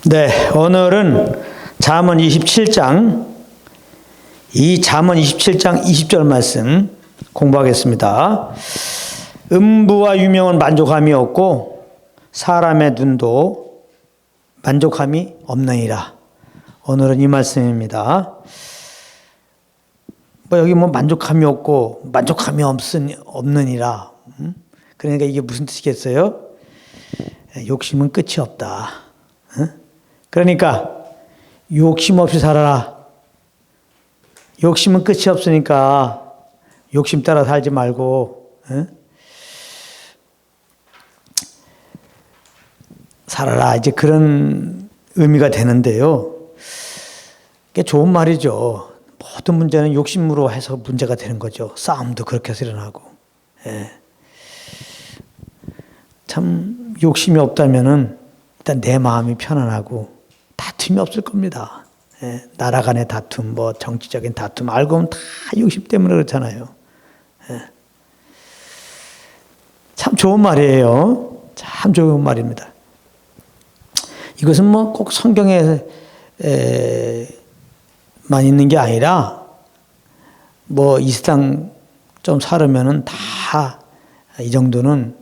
네, 오늘은 잠언 27장, 이 잠언 27장 20절 말씀 공부하겠습니다. 음부와 유명은 만족함이 없고 사람의 눈도 만족함이 없느니라. 오늘은 이 말씀입니다. 여기 만족함이 없고 만족함이 없느니라. 그러니까 이게 무슨 뜻이겠어요? 욕심은 끝이 없다. 그러니까 욕심 없이 살아라. 욕심은 끝이 없으니까 욕심 따라 살지 말고 살아라. 이제 그런 의미가 되는데요. 그게 좋은 말이죠. 모든 문제는 욕심으로 해서 문제가 되는 거죠. 싸움도 그렇게 해서 일어나고. 참 욕심이 없다면은 일단 내 마음이 편안하고 다툼이 없을 겁니다. 나라 간의 다툼, 정치적인 다툼, 알고 보면 다 욕심 때문에 그렇잖아요. 참 좋은 말이에요. 참 좋은 말입니다. 이것은 꼭 성경에만 있는 게 아니라 이 세상 좀 살으면은 다 이 정도는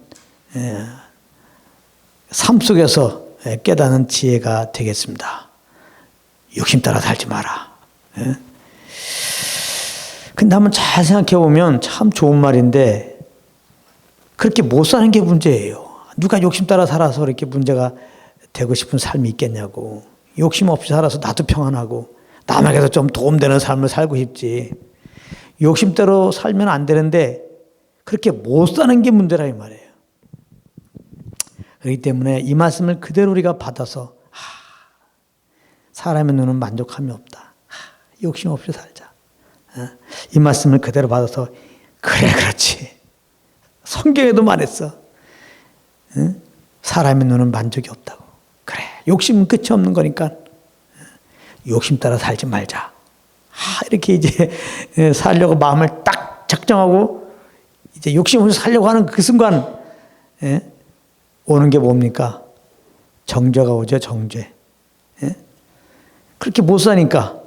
삶 속에서 깨닫는 지혜가 되겠습니다. 욕심 따라 살지 마라. 근데 한번 잘 생각해 보면 참 좋은 말인데 그렇게 못 사는 게 문제예요. 누가 욕심 따라 살아서 이렇게 문제가 되고 싶은 삶이 있겠냐고. 욕심 없이 살아서 나도 평안하고 남에게도 좀 도움되는 삶을 살고 싶지. 욕심대로 살면 안 되는데 그렇게 못 사는 게 문제라 이 말이에요. 그렇기 때문에 이 말씀을 그대로 우리가 받아서 사람의 눈은 만족함이 없다. 욕심 없이 살자. 이 말씀을 그대로 받아서 그래 그렇지. 성경에도 말했어. 사람의 눈은 만족이 없다고. 그래 욕심은 끝이 없는 거니까 욕심 따라 살지 말자. 이렇게 이제 살려고 마음을 딱 작정하고 이제 욕심 없이 살려고 하는 그 순간 오는 게 뭡니까? 정죄가 오죠, 정죄. 그렇게 못 사니까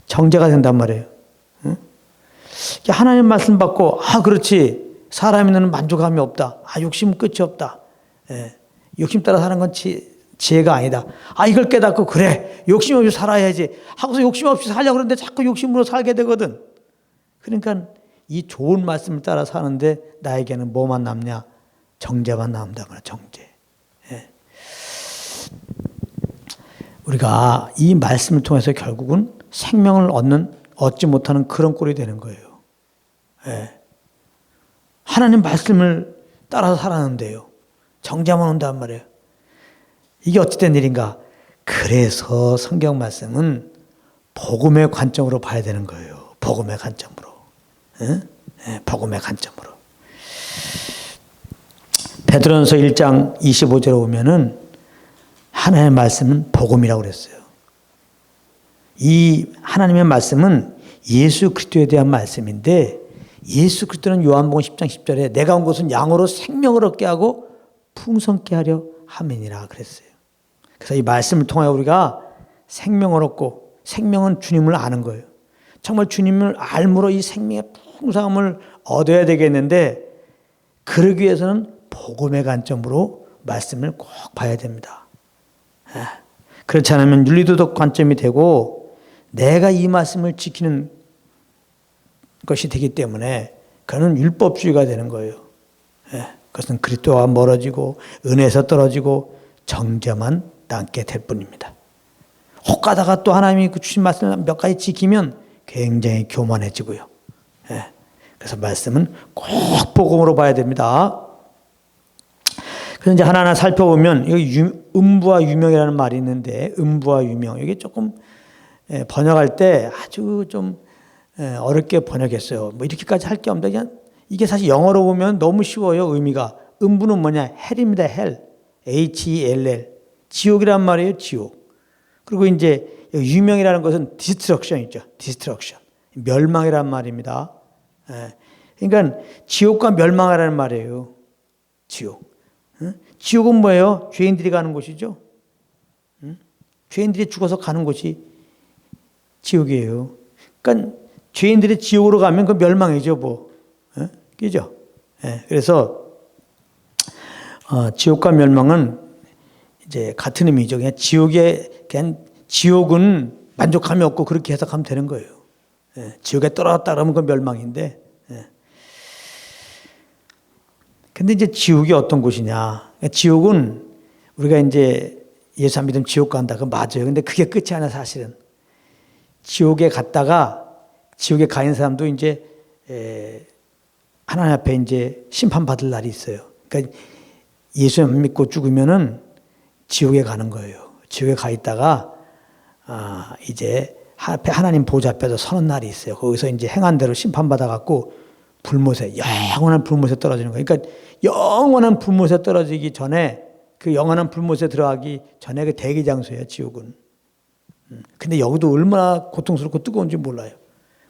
정죄가 된단 말이에요. 하나님 말씀 받고, 그렇지. 사람의 눈은 만족함이 없다. 욕심은 끝이 없다. 욕심 따라 사는 건 지혜가 아니다. 이걸 깨닫고, 그래. 욕심 없이 살아야지. 하고서 욕심 없이 살려고 그러는데 자꾸 욕심으로 살게 되거든. 그러니까 이 좋은 말씀을 따라 사는데 나에게는 뭐만 남냐? 정죄만 남다. 정죄. 우리가 이 말씀을 통해서 결국은 생명을 얻지 못하는 그런 꼴이 되는 거예요. 하나님 말씀을 따라서 살았는데요. 정죄만 온단 말이에요. 이게 어찌된 일인가? 그래서 성경 말씀은 복음의 관점으로 봐야 되는 거예요. 복음의 관점으로. 복음의 관점으로. 베드로전서 1장 25절에 보면은 하나님의 말씀은 복음이라고 그랬어요. 이 하나님의 말씀은 예수 그리스도에 대한 말씀인데 예수 그리스도는 요한복음 10장 10절에 내가 온 것은 양으로 생명을 얻게 하고 풍성케 하려 함이니라 그랬어요. 그래서 이 말씀을 통하여 우리가 생명을 얻고 생명은 주님을 아는 거예요. 정말 주님을 알므로 이 생명의 풍성함을 얻어야 되겠는데 그러기 위해서는 복음의 관점으로 말씀을 꼭 봐야 됩니다. 그렇지 않으면 윤리도덕 관점이 되고 내가 이 말씀을 지키는 것이 되기 때문에 그는 율법주의가 되는 거예요. 그것은 그리스도와 멀어지고 은혜에서 떨어지고 정죄만 남게 될 뿐입니다. 혹 가다가 또 하나님이 주신 말씀을 몇 가지 지키면 굉장히 교만해지고요. 그래서 말씀은 꼭 복음으로 봐야 됩니다. 그래서 이제 하나하나 살펴보면 여기 음부와 유명이라는 말이 있는데 음부와 유명 이게 조금 번역할 때 아주 좀 어렵게 번역했어요. 이렇게까지 할 게 없는데 그냥 이게 사실 영어로 보면 너무 쉬워요. 의미가 음부는 뭐냐? 헬입니다. 헬. H-E-L-L. 지옥이란 말이에요. 지옥. 그리고 이제 유명이라는 것은 디스트럭션이죠. 디스트럭션. 멸망이란 말입니다. 그러니까 지옥과 멸망이라는 말이에요. 지옥. 지옥은 뭐예요? 죄인들이 가는 곳이죠. 죄인들이 죽어서 가는 곳이 지옥이에요. 그러니까 죄인들이 지옥으로 가면 그 멸망이죠, 뭐. 그죠? 그래서 지옥과 멸망은 이제 같은 의미죠. 그냥 지옥은 만족함이 없고 그렇게 해석하면 되는 거예요. 지옥에 떨어졌다 그러면 그 멸망인데. 근데 이제 지옥이 어떤 곳이냐. 지옥은 우리가 이제 예수 안 믿으면 지옥 간다. 그거 맞아요. 근데 그게 끝이 아니야, 사실은. 지옥에 갔다가 지옥에 가 있는 사람도 이제 하나님 앞에 이제 심판받을 날이 있어요. 그러니까 예수 안 믿고 죽으면은 지옥에 가는 거예요. 지옥에 가 있다가 이제 하나님 보좌 앞에서 서는 날이 있어요. 거기서 이제 행한 대로 심판받아갖고 불못에, 영원한 불못에 떨어지는 거예요. 그러니까 영원한 불못에 떨어지기 전에, 그 영원한 불못에 들어가기 전에 그 대기 장소예요, 지옥은. 근데 여기도 얼마나 고통스럽고 뜨거운지 몰라요.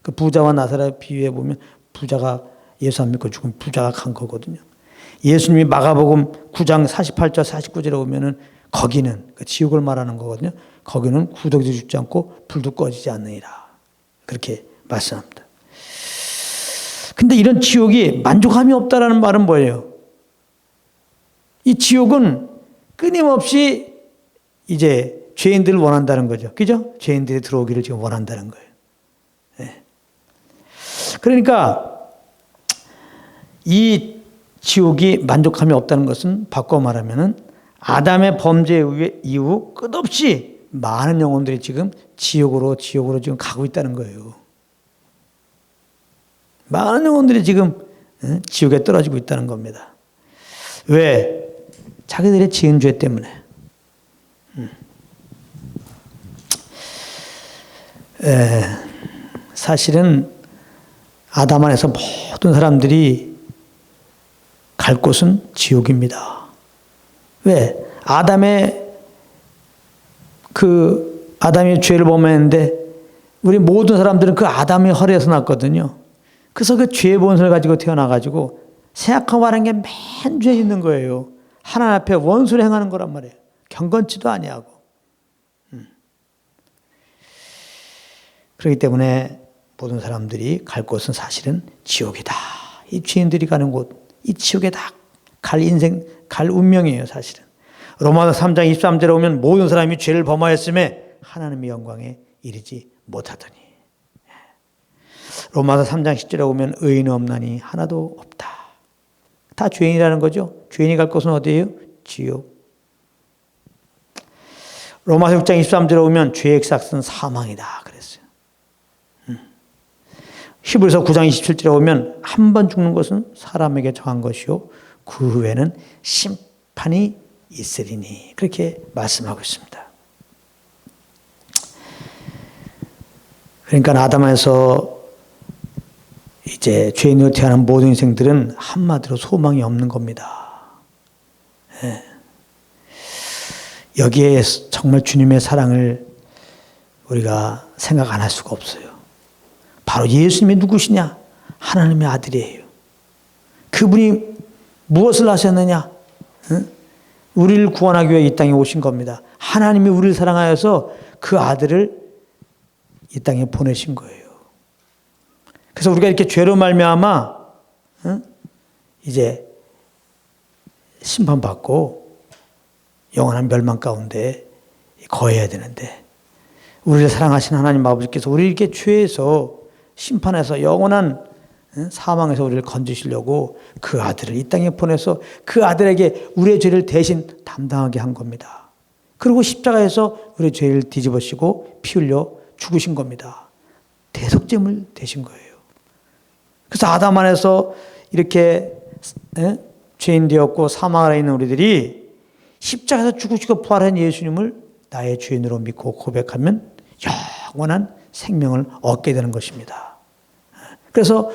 그 부자와 나사렛 비유해 보면 부자가 예수 안 믿고 죽은 부자가 간 거거든요. 예수님이 마가복음 9장 48절 49절에 보면은 거기는 그 지옥을 말하는 거거든요. 거기는 구더기도 죽지 않고 불도 꺼지지 않느니라. 그렇게 말씀합니다. 근데 이런 지옥이 만족함이 없다라는 말은 뭐예요? 이 지옥은 끊임없이 이제 죄인들을 원한다는 거죠. 그죠? 죄인들이 들어오기를 지금 원한다는 거예요. 그러니까 이 지옥이 만족함이 없다는 것은 바꿔 말하면은 아담의 범죄 이후 끝없이 많은 영혼들이 지금 지옥으로 지금 가고 있다는 거예요. 많은 영혼들이 지금 지옥에 떨어지고 있다는 겁니다. 왜? 자기들의 지은 죄 때문에. 사실은 아담 안에서 모든 사람들이 갈 곳은 지옥입니다. 왜? 아담이 죄를 범했는데 우리 모든 사람들은 그 아담의 허리에서 났거든요. 그래서 그 죄의 본성을 가지고 태어나가지고 생각하고 하는 게 맨 죄 있는 거예요. 하나님 앞에 원수를 행하는 거란 말이에요. 경건치도 아니하고. 그렇기 때문에 모든 사람들이 갈 곳은 사실은 지옥이다. 이 죄인들이 가는 곳, 이 지옥에 다 갈 인생, 갈 운명이에요, 사실은. 로마서 3장 23절에 오면 모든 사람이 죄를 범하였음에 하나님의 영광에 이르지 못하더니. 로마서 3장 10절에 오면 의인은 없나니 하나도 없다. 다 죄인이라는 거죠. 죄인이 갈 곳은 어디예요? 지옥. 로마서 6장 23절에 오면 죄의 삭은 사망이다 그랬어요. 히브리서 9장 27절에 오면 한 번 죽는 것은 사람에게 정한 것이요 그 후에는 심판이 있으리니 그렇게 말씀하고 있습니다. 그러니까 아담에서 이제 죄인으로 태어난 모든 인생들은 한마디로 소망이 없는 겁니다. 여기에 정말 주님의 사랑을 우리가 생각 안 할 수가 없어요. 바로 예수님이 누구시냐? 하나님의 아들이에요. 그분이 무엇을 하셨느냐? 우리를 구원하기 위해 이 땅에 오신 겁니다. 하나님이 우리를 사랑하여서 그 아들을 이 땅에 보내신 거예요. 그래서 우리가 이렇게 죄로 말미암아 이제 심판받고 영원한 멸망 가운데 거해야 되는데 우리를 사랑하신 하나님 아버지께서 우리 이렇게 죄에서 심판해서 영원한 사망에서 우리를 건지시려고 그 아들을 이 땅에 보내서 그 아들에게 우리의 죄를 대신 담당하게 한 겁니다. 그리고 십자가에서 우리의 죄를 뒤집으시고 피 흘려 죽으신 겁니다. 대속제물 되신 거예요. 그래서 아담 안에서 이렇게 죄인 되었고 사망 아래 있는 우리들이 십자가에서 죽으시고 부활한 예수님을 나의 주인으로 믿고 고백하면 영원한 생명을 얻게 되는 것입니다. 그래서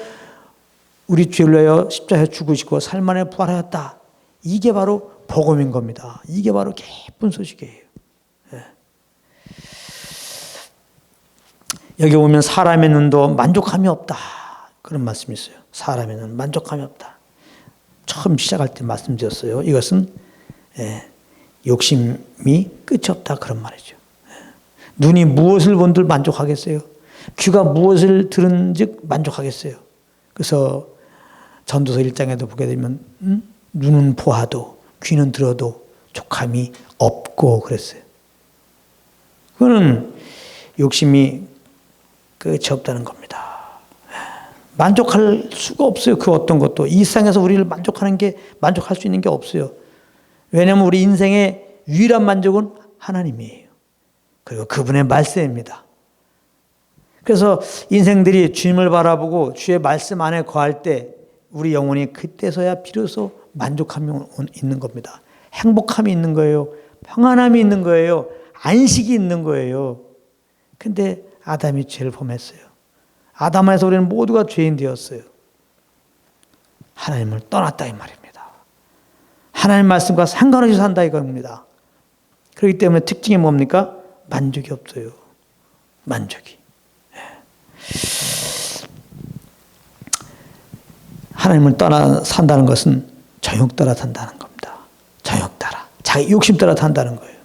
우리 죄를 위하여 십자가에서 죽으시고 삶 만에 부활하였다. 이게 바로 복음인 겁니다. 이게 바로 기쁜 소식이에요. 여기 보면 사람의 눈도 만족함이 없다. 그런 말씀이 있어요. 사람의 눈은 만족함이 없다. 처음 시작할 때 말씀드렸어요. 이것은 욕심이 끝이 없다. 그런 말이죠. 눈이 무엇을 본들 만족하겠어요? 귀가 무엇을 들은즉 만족하겠어요? 그래서 전도서 1장에도 보게 되면 눈은 보아도 귀는 들어도 족함이 없고 그랬어요. 그거는 욕심이 끝이 없다는 겁니다. 만족할 수가 없어요. 그 어떤 것도. 이 세상에서 우리를 만족할 수 있는 게 없어요. 왜냐하면 우리 인생의 유일한 만족은 하나님이에요. 그리고 그분의 말씀입니다. 그래서 인생들이 주님을 바라보고 주의 말씀 안에 거할 때 우리 영혼이 그때서야 비로소 만족함이 있는 겁니다. 행복함이 있는 거예요. 평안함이 있는 거예요. 안식이 있는 거예요. 근데 아담이 죄를 범했어요. 아담 안에서 우리는 모두가 죄인 되었어요. 하나님을 떠났다 이 말입니다. 하나님 말씀과 상관없이 산다 이겁니다. 그렇기 때문에 특징이 뭡니까? 만족이 없어요. 만족이. 하나님을 떠나 산다는 것은 정욕 따라 산다는 겁니다. 정욕 따라. 자기 욕심 따라 산다는 거예요.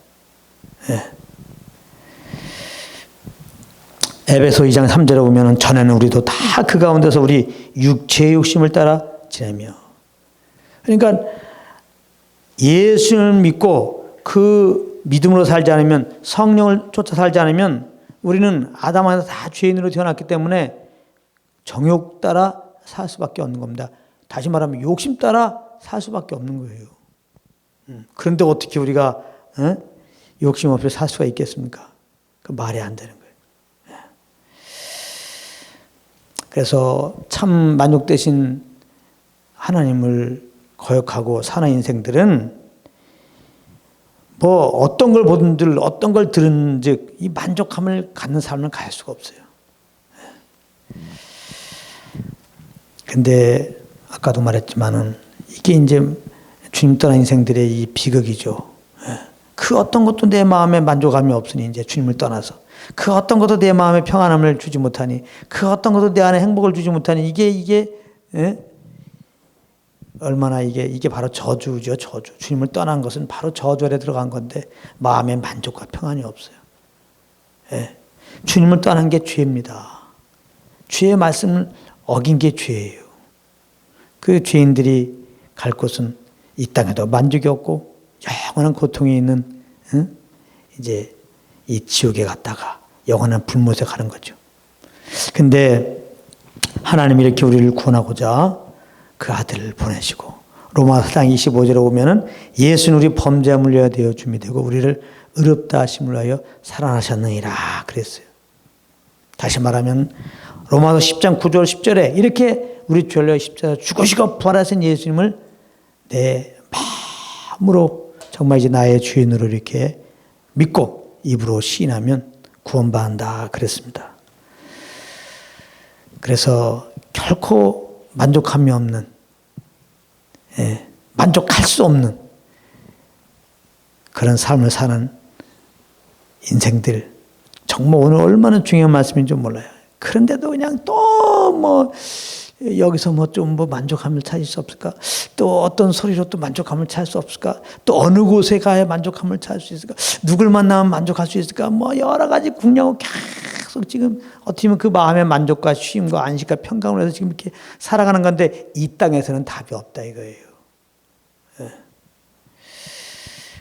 에베소 2장 3절에 보면 전에는 우리도 다 그 가운데서 우리 육체의 욕심을 따라 지내며. 그러니까 예수를 믿고 그 믿음으로 살지 않으면, 성령을 쫓아 살지 않으면 우리는 아담 안에서 다 죄인으로 태어났기 때문에 정욕 따라 살 수밖에 없는 겁니다. 다시 말하면 욕심 따라 살 수밖에 없는 거예요. 그런데 어떻게 우리가 욕심 없이 살 수가 있겠습니까? 그 말이 안 되는 거예요. 그래서 참 만족되신 하나님을 거역하고 사는 인생들은 뭐 어떤 걸 보든들 어떤 걸 들은즉 이 만족함을 갖는 삶을 갈 수가 없어요. 근데 아까도 말했지만은 이게 이제 주님 떠난 인생들의 이 비극이죠. 그 어떤 것도 내 마음에 만족감이 없으니 이제 주님을 떠나서 그 어떤 것도 내 마음에 평안함을 주지 못하니 그 어떤 것도 내 안에 행복을 주지 못하니 이게 얼마나 이게 바로 저주죠. 저주. 주님을 떠난 것은 바로 저주 아래 들어간 건데 마음에 만족과 평안이 없어요. 주님을 떠난 게 죄입니다. 주의 말씀을 어긴 게 죄예요. 그 죄인들이 갈 곳은 이 땅에도 만족이 없고 영원한 고통이 있는 이제 이 지옥에 갔다가 영원한 불못에 가는 거죠. 근데 하나님이 이렇게 우리를 구원하고자 그 아들을 보내시고 로마서 4장 25절에 보면은 예수는 우리 범죄와 물려야 되어 줌이 되고 우리를 의롭다 하심을 하여 살아나셨느니라 그랬어요. 다시 말하면 로마서 10장 9절 10절에 이렇게 우리 죄를 위하여 십자가에 죽으시고 부활하신 예수님을 내 마음으로 정말 이제 나의 주인으로 이렇게 믿고 입으로 시인하면 구원받는다 그랬습니다. 그래서 결코 만족함이 없는, 만족할 수 없는 그런 삶을 사는 인생들, 정말 오늘 얼마나 중요한 말씀인지 몰라요. 그런데도 그냥 또 뭐 여기서 뭐 좀 뭐 만족함을 찾을 수 없을까? 또 어떤 소리로 또 만족함을 찾을 수 없을까? 또 어느 곳에 가야 만족함을 찾을 수 있을까? 누굴 만나면 만족할 수 있을까? 뭐 여러 가지 궁리하고 계속 지금 어떻게 보면 그 마음의 만족과 쉼과 안식과 평강을 해서 지금 이렇게 살아가는 건데 이 땅에서는 답이 없다 이거예요.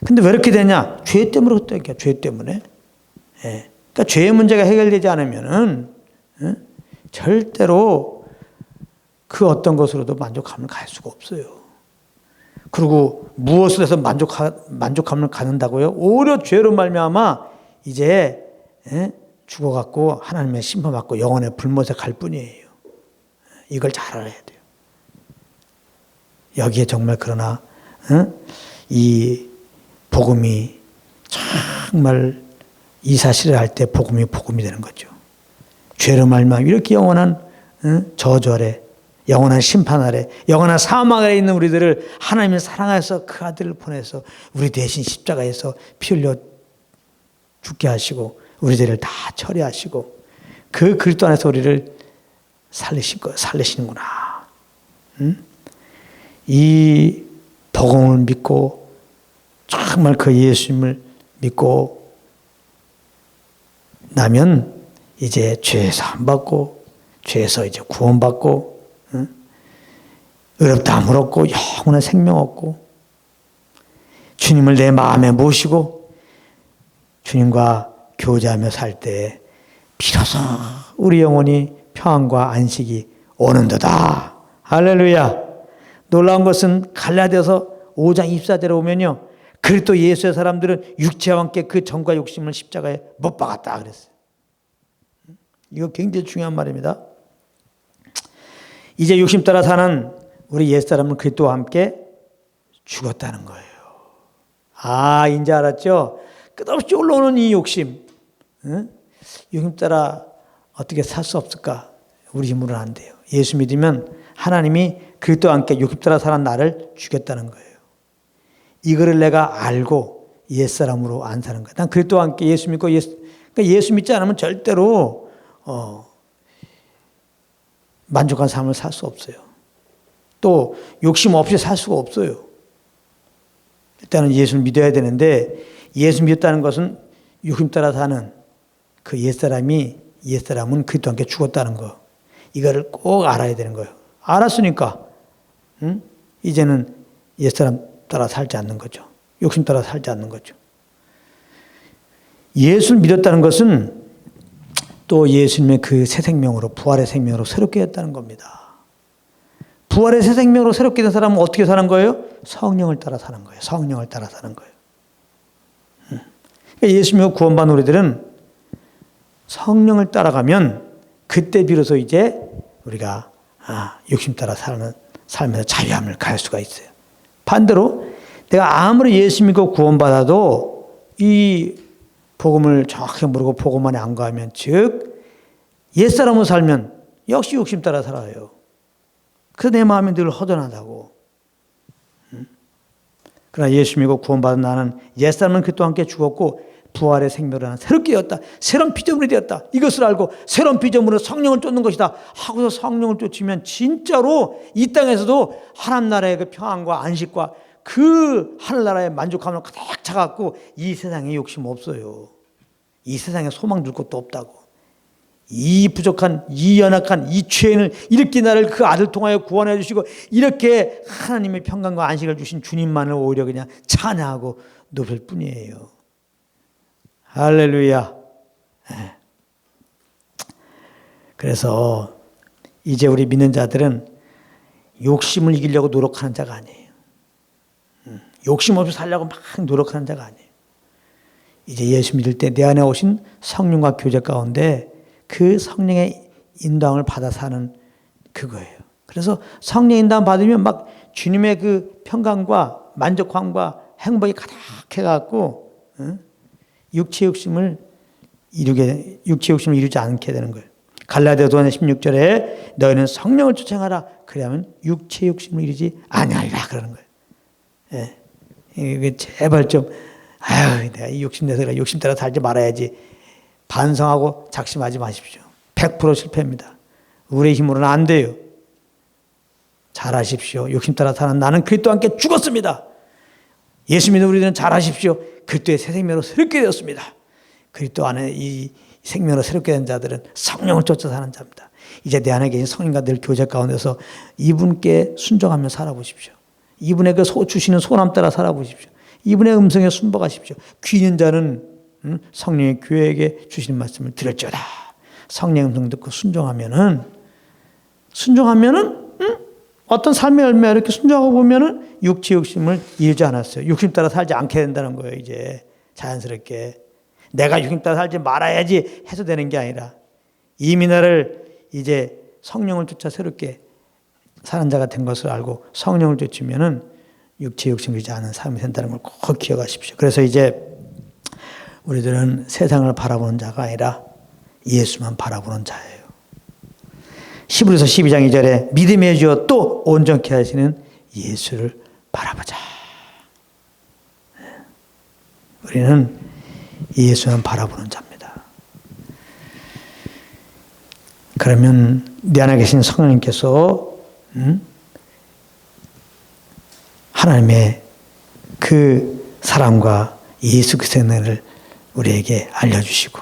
근데 왜 이렇게 되냐? 죄 때문에 그렇다니까. 죄 때문에. 그러니까 죄의 문제가 해결되지 않으면은 절대로 그 어떤 것으로도 만족함을 갈 수가 없어요. 그리고 무엇을 해서 만족함을 갖는다고요? 오히려 죄로 말미암아 이제 죽어갖고 하나님의 심판받고 영원의 불못에 갈 뿐이에요. 이걸 잘 알아야 돼요. 여기에 정말 그러나 이 복음이 정말 이 사실을 할 때 복음이 되는 거죠. 죄로 말미암아 이렇게 영원한 저주 아래, 영원한 심판 아래, 영원한 사망 아래 있는 우리들을 하나님이 사랑해서 그 아들을 보내서 우리 대신 십자가에서 피 흘려 죽게 하시고 우리들을 다 처리하시고 그 그리스도 안에서 우리를 살리시는구나. 이 복음을 믿고 정말 그 예수님을 믿고 나면 이제 죄에서 안 받고 죄에서 이제 구원받고 의롭다함을 얻고 영원한 생명 얻고 주님을 내 마음에 모시고 주님과 교제하며 살 때 비로소 우리 영혼이 평안과 안식이 오는도다. 할렐루야. 놀라운 것은 갈라디아서 5장 24절에 오면요, 그리스도 예수의 사람들은 육체와 함께 그 정과 욕심을 십자가에 못 박았다 그랬어요. 이거 굉장히 중요한 말입니다. 이제 욕심 따라 사는 우리 옛사람은 그리스도와 함께 죽었다는 거예요. 아, 이제 알았죠? 끝없이 올라오는 이 욕심. 욕심 따라 어떻게 살 수 없을까? 우리 힘으로는 안 돼요. 예수 믿으면 하나님이 그리스도와 함께 욕심 따라 사는 나를 죽였다는 거예요. 이거를 내가 알고 옛사람으로 안 사는 거예요. 난 그리스도와 함께 예수 믿고 그러니까 예수 믿지 않으면 절대로 만족한 삶을 살 수 없어요. 또 욕심 없이 살 수가 없어요. 일단은 예수를 믿어야 되는데 예수 믿었다는 것은 욕심 따라 사는 그 옛사람은 그리스도와 함께 죽었다는 거. 이거를 꼭 알아야 되는 거예요. 알았으니까 이제는 옛사람 따라 살지 않는 거죠. 욕심 따라 살지 않는 거죠. 예수를 믿었다는 것은 또 예수님의 그 새 생명으로 부활의 생명으로 새롭게 됐다는 겁니다. 부활의 새 생명으로 새롭게 된 사람은 어떻게 사는 거예요? 성령을 따라 사는 거예요. 성령을 따라 사는 거예요. 그러니까 예수 믿고 구원받은 우리들은 성령을 따라가면 그때 비로소 이제 우리가 욕심 따라 사는 삶에서 자유함을 가질 수가 있어요. 반대로 내가 아무리 예수 믿고 구원받아도 이 복음을 정확히 모르고 복음만에 안 가면, 즉 옛사람으로 살면 역시 욕심 따라 살아요. 그래서 내 마음이 늘 허전하다고. 그러나 예수 믿고 구원받은 나는 옛사람은 그리스도와 함께 죽었고 부활의 생명으로 나는 새롭게 되었다. 새로운 피조물이 되었다. 이것을 알고 새로운 피조물은 성령을 쫓는 것이다 하고서 성령을 쫓으면 진짜로 이 땅에서도 하나님 나라의 그 평안과 안식과 그 하늘나라의 만족함을 가득 차갖고 이 세상에 욕심 없어요. 이 세상에 소망 둘 것도 없다고. 이 부족한, 이 연약한, 이 죄인을 이렇게 나를 그 아들 통하여 구원해 주시고 이렇게 하나님의 평강과 안식을 주신 주님만을 오히려 그냥 찬양하고 높일 뿐이에요. 할렐루야. 그래서 이제 우리 믿는 자들은 욕심을 이기려고 노력하는 자가 아니에요. 욕심 없이 살려고 막 노력하는 자가 아니에요. 이제 예수 믿을 때 내 안에 오신 성령과 교제 가운데 그 성령의 인도함을 받아 사는 그거예요. 그래서 성령 인도함 받으면 막 주님의 그 평강과 만족함과 행복이 가득해갖고 육체 욕심을 이루지 않게 되는 거예요. 갈라디아서 16절에 너희는 성령을 쫓아가라. 그러면 육체 욕심을 이루지 아니하리라 그러는 거예요. 예. 이게 제발 좀 내가 이 욕심 내서 그래. 욕심 따라 살지 말아야지. 반성하고 작심하지 마십시오. 100% 실패입니다. 우리의 힘으로는 안 돼요. 잘하십시오. 욕심 따라 사는 나는 그리스도와 함께 죽었습니다. 예수 믿는 우리들은 잘하십시오. 그리스도의 새 생명으로 새롭게 되었습니다. 그리스도 안에 이 생명으로 새롭게 된 자들은 성령을 쫓아 사는 자입니다. 이제 내 안에 계신 성령과 늘 교제 가운데서 이분께 순종하며 살아보십시오. 이분의 그 주시는 소남 따라 살아보십시오. 이분의 음성에 순복하십시오. 귀 있는 자는 성령의 교회에게 주시는 말씀을 들을지어다. 성령의 음성 듣고 순종하면은 어떤 삶의 열매 이렇게 순종하고 보면은 육체 욕심을 이루지 않았어요. 욕심 따라 살지 않게 된다는 거예요. 이제 자연스럽게 내가 욕심 따라 살지 말아야지 해서 되는 게 아니라 이미 나를 이제 성령을 쫓아 새롭게 사는 자가 된 것을 알고 성령을 쫓으면은 육체 욕심을 이루지 않은 삶이 된다는 걸 꼭 기억하십시오. 그래서 이제 우리들은 세상을 바라보는 자가 아니라 예수만 바라보는 자예요. 히브리서 12장 2절에 믿음의 주여 또 온전케 하시는 예수를 바라보자. 우리는 예수만 바라보는 자입니다. 그러면 내 안에 계신 성령님께서 하나님의 그 사랑과 예수 그리스도의 은혜를 우리에게 알려주시고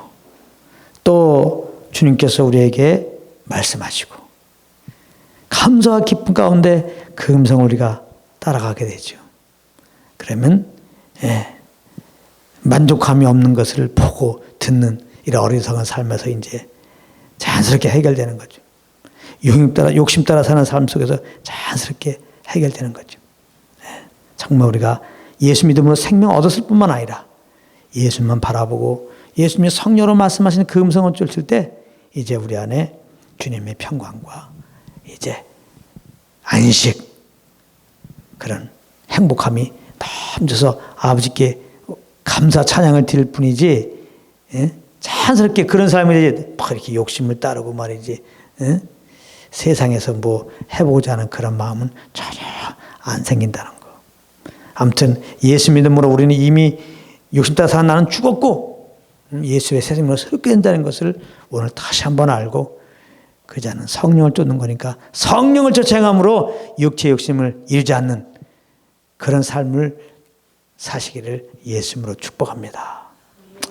또 주님께서 우리에게 말씀하시고 감사와 기쁨 가운데 그 음성을 우리가 따라가게 되죠. 그러면 만족감이 없는 것을 보고 듣는 이런 어리석은 삶에서 이제 자연스럽게 해결되는 거죠. 욕심 따라 사는 삶 속에서 자연스럽게 해결되는 거죠. 정말 우리가 예수 믿음으로 생명 얻었을 뿐만 아니라 예수만 바라보고 예수님의 성령으로 말씀하시는 그 음성을 쫓을 때 이제 우리 안에 주님의 평강과 이제 안식, 그런 행복함이 넘쳐서 아버지께 감사 찬양을 드릴 뿐이지, 자연스럽게 그런 삶이 되지 막 이렇게 욕심을 따르고 말이지, 세상에서 뭐 해보고자 하는 그런 마음은 전혀 안 생긴다는 거. 아무튼 예수 믿음으로 우리는 이미 욕심 따라 사는 나는 죽었고 예수의 새 생명으로 새롭게 된다는 것을 오늘 다시 한번 알고, 그 자는 성령을 쫓는 거니까 성령을 쫓아 행함으로 육체의 욕심을 이루지 않는 그런 삶을 사시기를 예수님으로 축복합니다.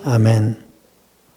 아멘.